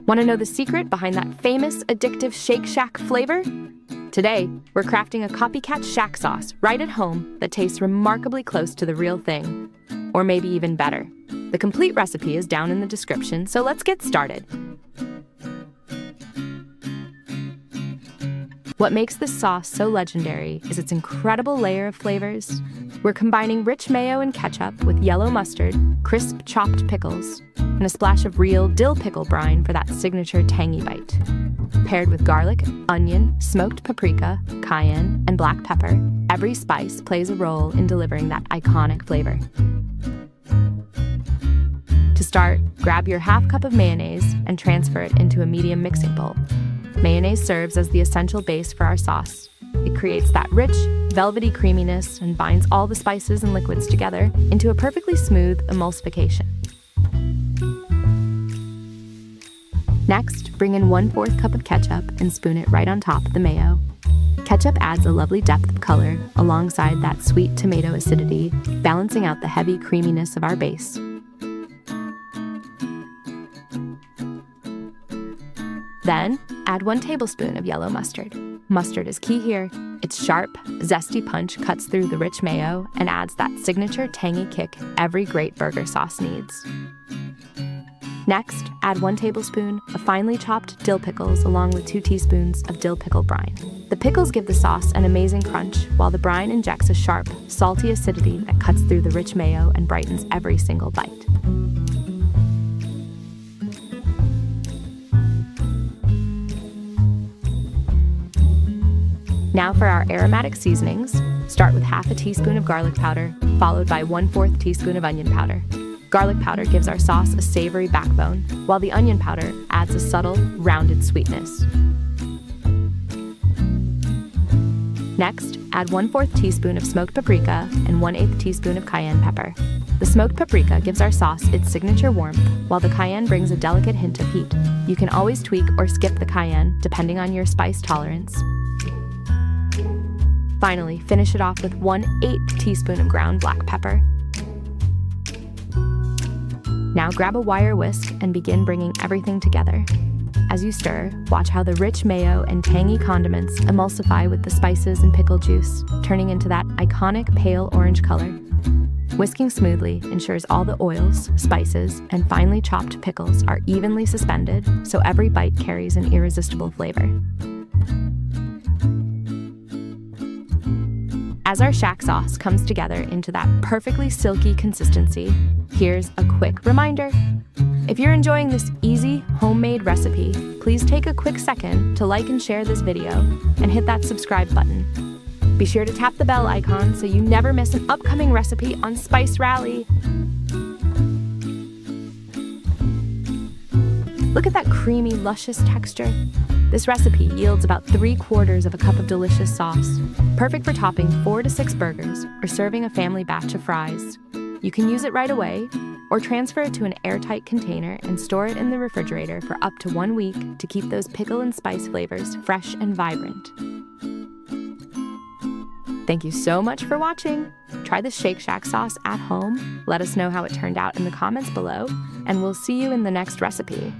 Want to know the secret behind that famous addictive Shake Shack flavor? Today, we're crafting a Copycat Shack Sauce right at home that tastes remarkably close to the real thing. Or maybe even better. The complete recipe is down in the description, so let's get started. What makes this sauce so legendary is its incredible layer of flavors. We're combining rich mayo and ketchup with yellow mustard, crisp chopped pickles, and a splash of real dill pickle brine for that signature tangy bite. Paired with garlic, onion, smoked paprika, cayenne, and black pepper, every spice plays a role in delivering that iconic flavor. To start, grab your half cup of mayonnaise and transfer it into a medium mixing bowl. Mayonnaise serves as the essential base for our sauce. It creates that rich, velvety creaminess and binds all the spices and liquids together into a perfectly smooth emulsification. Next, bring in 1/4 cup of ketchup and spoon it right on top of the mayo. Ketchup adds a lovely depth of color alongside that sweet tomato acidity, balancing out the heavy creaminess of our base. Then, add 1 tablespoon of yellow mustard. Mustard is key here. Its sharp, zesty punch cuts through the rich mayo and adds that signature tangy kick every great burger sauce needs. Next, add 1 tablespoon of finely chopped dill pickles along with 2 teaspoons of dill pickle brine. The pickles give the sauce an amazing crunch, while the brine injects a sharp, salty acidity that cuts through the rich mayo and brightens every single bite. Now for our aromatic seasonings, start with half a teaspoon of garlic powder, followed by 1/4 teaspoon of onion powder. Garlic powder gives our sauce a savory backbone, while the onion powder adds a subtle, rounded sweetness. Next, add 1/4 teaspoon of smoked paprika and 1/8 teaspoon of cayenne pepper. The smoked paprika gives our sauce its signature warmth, while the cayenne brings a delicate hint of heat. You can always tweak or skip the cayenne, depending on your spice tolerance. Finally, finish it off with 1/8 teaspoon of ground black pepper. Now grab a wire whisk and begin bringing everything together. As you stir, watch how the rich mayo and tangy condiments emulsify with the spices and pickle juice, turning into that iconic pale orange color. Whisking smoothly ensures all the oils, spices, and finely chopped pickles are evenly suspended, so every bite carries an irresistible flavor. As our shack sauce comes together into that perfectly silky consistency, here's a quick reminder. If you're enjoying this easy, homemade recipe, please take a quick second to like and share this video and hit that subscribe button. Be sure to tap the bell icon so you never miss an upcoming recipe on SpiceRally. Look at that creamy, luscious texture. This recipe yields about 3/4 of a cup of delicious sauce, perfect for topping 4 to 6 burgers or serving a family batch of fries. You can use it right away, or transfer it to an airtight container and store it in the refrigerator for up to 1 week to keep those pickle and spice flavors fresh and vibrant. Thank you so much for watching. Try the Shake Shack sauce at home. Let us know how it turned out in the comments below, and we'll see you in the next recipe.